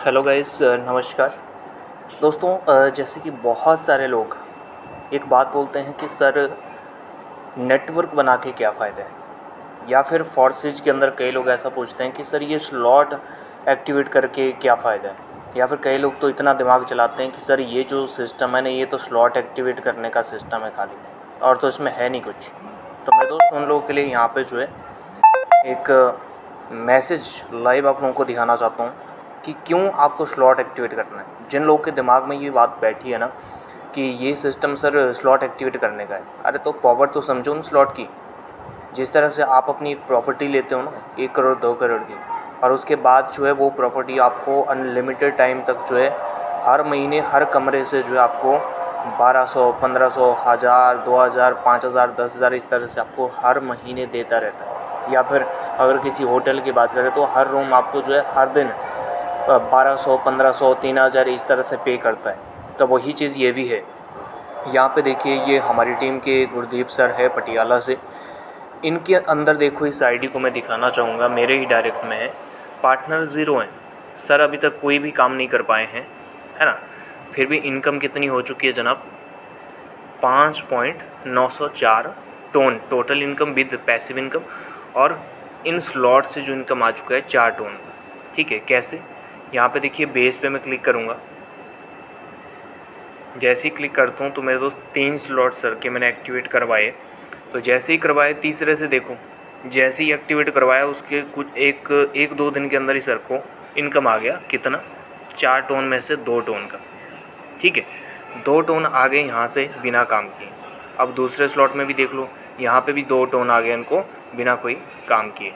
Hello guys, नमस्कार दोस्तों। जैसे कि बहुत सारे लोग एक बात बोलते हैं कि सर नेटवर्क बना के क्या फ़ायदा है, या फिर फोर्सेज के अंदर कई लोग ऐसा पूछते हैं कि सर ये स्लॉट एक्टिवेट करके क्या फ़ायदा है, या फिर कई लोग तो इतना दिमाग चलाते हैं कि सर ये जो सिस्टम है ना, ये तो स्लॉट एक्टिवेट करने का सिस्टम है खाली, और तो इसमें है नहीं कुछ। तो मैं दोस्त उन लोगों के लिए यहाँ पे जो है एक मैसेज लाइव आप लोगों को दिखाना चाहता हूँ कि क्यों आपको स्लॉट एक्टिवेट करना है। जिन लोगों के दिमाग में ये बात बैठी है ना कि ये सिस्टम सर स्लॉट एक्टिवेट करने का है, अरे तो पावर तो समझो उन स्लॉट की। जिस तरह से आप अपनी एक प्रॉपर्टी लेते हो ना 1 करोड़ 2 करोड़ की, और उसके बाद जो है वो प्रॉपर्टी आपको अनलिमिटेड टाइम तक जो है हर महीने हर कमरे से जो है आपको 1200 1500 1000 2000 5000 10,000 इस तरह से आपको हर महीने देता रहता है। या फिर अगर किसी होटल की बात करें तो हर रूम आपको जो है हर दिन 1200 1500 3000 इस तरह से पे करता है। तो वही चीज़ ये भी है। यहाँ पे देखिए, ये हमारी टीम के गुरदीप सर है पटियाला से। इनके अंदर देखो, इस आईडी को मैं दिखाना चाहूँगा, मेरे ही डायरेक्ट में है। पार्टनर ज़ीरो हैं सर, अभी तक कोई भी काम नहीं कर पाए हैं, है ना। फिर भी इनकम कितनी हो चुकी है जनाब, 5.904 tone total income with passive income, और इन स्लॉट से जो इनकम आ चुका है 4 टोन। ठीक है, कैसे? यहाँ पे देखिए, बेस पे मैं क्लिक करूँगा। जैसे ही क्लिक करता हूँ तो मेरे दोस्त 3 स्लॉट सर के मैंने एक्टिवेट करवाए। तो जैसे ही करवाए, तीसरे से देखो, जैसे ही एक्टिवेट करवाया उसके कुछ एक दो दिन के अंदर ही सर को इनकम आ गया। कितना? 4 टोन में से 2 टोन का। ठीक है, 2 टोन आ गए यहाँ से बिना काम किए। अब दूसरे स्लॉट में भी देख लो, यहाँ पे भी 2 टोन आ गए इनको बिना कोई काम किए।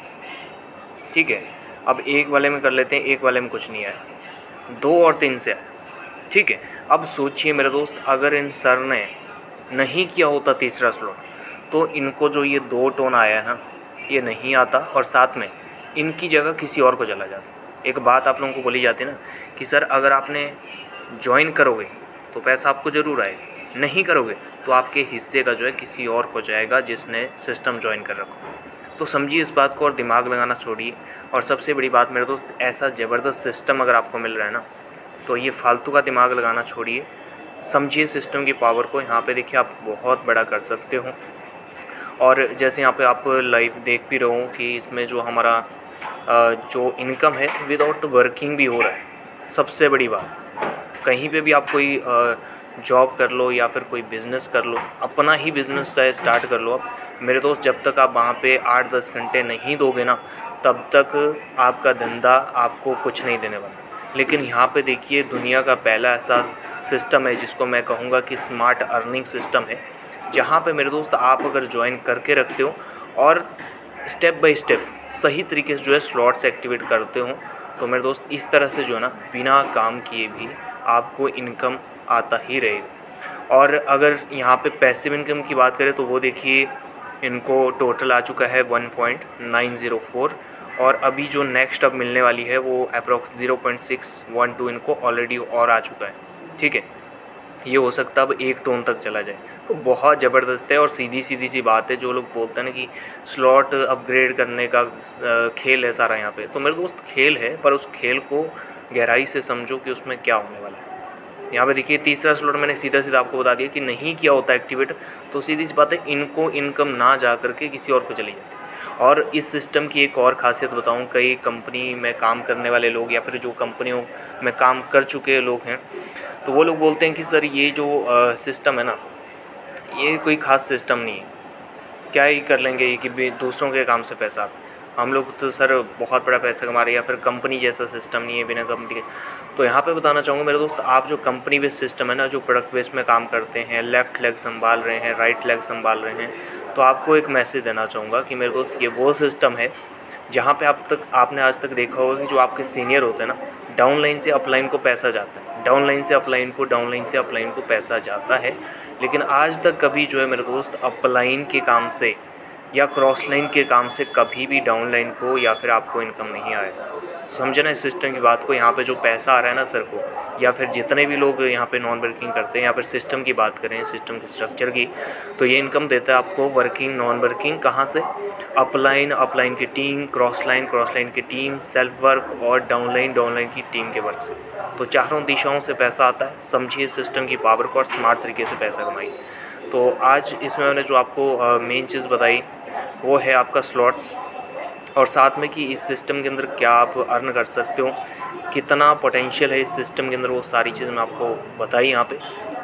ठीक है, अब एक वाले में कर लेते हैं, एक वाले में कुछ नहीं आया, 2 और 3 से आया। ठीक है, अब सोचिए मेरे दोस्त, अगर इन सर ने नहीं किया होता तीसरा स्लॉट, तो इनको जो ये 2 टोन आया है ना, ये नहीं आता, और साथ में इनकी जगह किसी और को चला जाता। एक बात आप लोगों को बोली जाती है ना कि सर अगर आपने ज्वाइन करोगे तो पैसा आपको ज़रूर आएगा, नहीं करोगे तो आपके हिस्से का जो है किसी और को जाएगा जिसने सिस्टम ज्वाइन कर रखा। तो समझिए इस बात को और दिमाग लगाना छोड़िए। और सबसे बड़ी बात मेरे दोस्त, ऐसा ज़बरदस्त सिस्टम अगर आपको मिल रहा है ना, तो ये फालतू का दिमाग लगाना छोड़िए, समझिए सिस्टम की पावर को। यहाँ पे देखिए, आप बहुत बड़ा कर सकते हो। और जैसे यहाँ पे आप लाइव देख भी रहे हो कि इसमें जो हमारा जो इनकम है विदाउट वर्किंग भी हो रहा है। सबसे बड़ी बात, कहीं पे भी आप कोई जॉब कर लो या फिर कोई बिज़नेस कर लो, अपना ही बिज़नेस चाहे स्टार्ट कर लो आप, मेरे दोस्त, जब तक आप वहाँ पे 8-10 घंटे नहीं दोगे ना, तब तक आपका धंधा आपको कुछ नहीं देने वाला। लेकिन यहाँ पे देखिए, दुनिया का पहला ऐसा सिस्टम है जिसको मैं कहूँगा कि स्मार्ट अर्निंग सिस्टम है, जहाँ पे मेरे दोस्त आप अगर ज्वाइन करके रखते हो और स्टेप बाय स्टेप सही तरीके से जो है स्लॉट्स एक्टिवेट करते हो, तो मेरे दोस्त इस तरह से जो है ना, बिना काम किए भी आपको इनकम आता ही रहेगा। और अगर यहाँ पे पैसिव इनकम की बात करें तो वो देखिए, इनको टोटल आ चुका है 1.904, और अभी जो नेक्स्ट अब मिलने वाली है वो अप्रॉक्स 0.612 इनको ऑलरेडी और आ चुका है। ठीक है, ये हो सकता है अब 1 टोन तक चला जाए। तो बहुत ज़बरदस्त है और सीधी सी बात है। जो लोग बोलते हैं ना कि स्लॉट अपग्रेड करने का खेल है सारा यहाँ पे, तो मेरे दोस्त खेल है, पर उस खेल को गहराई से समझो कि उसमें क्या होने वाला है। यहाँ पे देखिए, तीसरा स्लॉट मैंने सीधा आपको बता दिया कि नहीं किया होता एक्टिवेट, तो सीधी सी बात है, इनको इनकम ना जा करके किसी और को चली जाती है। और इस सिस्टम की एक और ख़ासियत बताऊँ, कई कंपनी में काम करने वाले लोग या फिर जो कंपनियों में काम कर चुके लोग हैं, तो वो लोग बोलते हैं कि सर ये जो सिस्टम है ना, ये कोई ख़ास सिस्टम नहीं है, क्या ही कर लेंगे ये कि दूसरों के काम से पैसा, हम लोग तो सर बहुत बड़ा पैसा कमा रहे हैं, या फिर कंपनी जैसा सिस्टम नहीं है बिना कंपनी के। तो यहाँ पे बताना चाहूँगा मेरे दोस्त, आप जो कंपनी बेस्ड सिस्टम है ना, जो प्रोडक्ट बेस्ड में काम करते हैं, लेफ़्ट लेग संभाल रहे हैं, राइट लेग संभाल रहे हैं, तो आपको एक मैसेज देना चाहूँगा कि मेरे दोस्त, ये वो सिस्टम है जहाँ पे आपने आज तक देखा होगा कि जो आपके सीनियर होते हैं ना, डाउनलाइन से अपलाइन को पैसा जाता है, डाउनलाइन से अपलाइन को, डाउनलाइन से अपलाइन को पैसा जाता है। लेकिन आज तक कभी जो है मेरे दोस्त अपलाइन के काम से या क्रॉस लाइन के काम से कभी भी डाउन लाइन को या फिर आपको इनकम नहीं आएगा। समझे ना इस सिस्टम की बात को। यहाँ पे जो पैसा आ रहा है ना सर को, या फिर जितने भी लोग यहाँ पे नॉन वर्किंग करते हैं, या फिर सिस्टम की बात करें, सिस्टम के स्ट्रक्चर की, तो ये इनकम देता है आपको वर्किंग नॉन वर्किंग कहाँ से, अपलाइन, अपलाइन की टीम, क्रॉस लाइन की टीम, सेल्फ वर्क और डाउन लाइन की टीम के वर्क से। तो चारों दिशाओं से पैसा आता है। समझिए सिस्टम की पावर को और स्मार्ट तरीके से पैसा कमाइए। तो आज इसमें मैंने जो आपको मेन चीज़ बताई वो है आपका स्लॉट्स, और साथ में कि इस सिस्टम के अंदर क्या आप अर्न कर सकते हो, कितना पोटेंशियल है इस सिस्टम के अंदर, वो सारी चीज़ मैं आपको बताई यहाँ पे।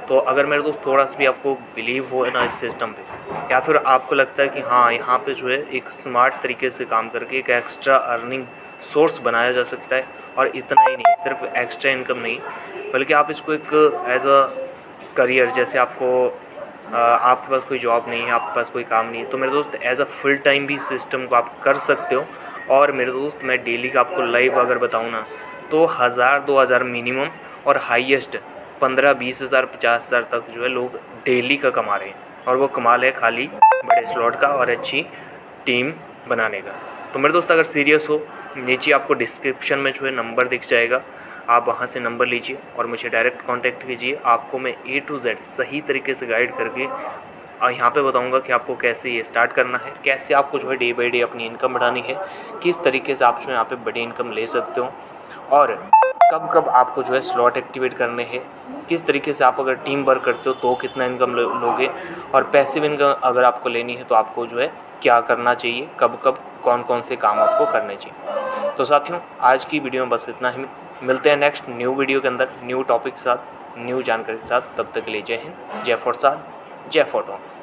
तो अगर मेरे दोस्त थोड़ा सा भी आपको बिलीव हो ना इस सिस्टम पे, या फिर आपको लगता है कि हाँ यहाँ पे जो है एक स्मार्ट तरीके से काम करके एक एक्स्ट्रा अर्निंग सोर्स बनाया जा सकता है, और इतना ही नहीं, सिर्फ एक्स्ट्रा इनकम नहीं, बल्कि आप इसको एक एज अ करियर, जैसे आपके पास कोई जॉब नहीं है, आपके पास कोई काम नहीं है, तो मेरे दोस्त एज अ फुल टाइम भी सिस्टम को आप कर सकते हो। और मेरे दोस्त मैं डेली का आपको लाइव अगर बताऊँ ना, तो 1000-2000 मिनिमम और हाईएस्ट 15-20 हज़ार 50 हज़ार तक जो है लोग डेली का कमा रहे हैं, और वो कमाल है खाली बड़े स्लॉट का और अच्छी टीम बनाने का। तो मेरे दोस्त अगर सीरियस हो, नीचे आपको डिस्क्रिप्शन में जो है नंबर दिख जाएगा, आप वहाँ से नंबर लीजिए और मुझे डायरेक्ट कांटेक्ट कीजिए। आपको मैं A to Z सही तरीके से गाइड करके यहाँ पे बताऊँगा कि आपको कैसे ये स्टार्ट करना है, कैसे आपको जो है डे बाई डे अपनी इनकम बढ़ानी है, किस तरीके से आप जो है यहाँ पे बड़ी इनकम ले सकते हो, और कब कब आपको जो है स्लॉट एक्टिवेट करने हैं, किस तरीके से आप अगर टीम वर्क करते हो तो कितना इनकम लोगे, और पैसिव इनकम अगर आपको लेनी है तो आपको जो है क्या करना चाहिए, कब कब कौन कौन से काम आपको करने चाहिए। तो साथियों आज की वीडियो में बस इतना ही। मिलते हैं नेक्स्ट न्यू वीडियो के अंदर न्यू टॉपिक के साथ, न्यू जानकारी के साथ। तब तक के लिए जय हिंद, जय फॉर साथ, जय फॉर टॉन।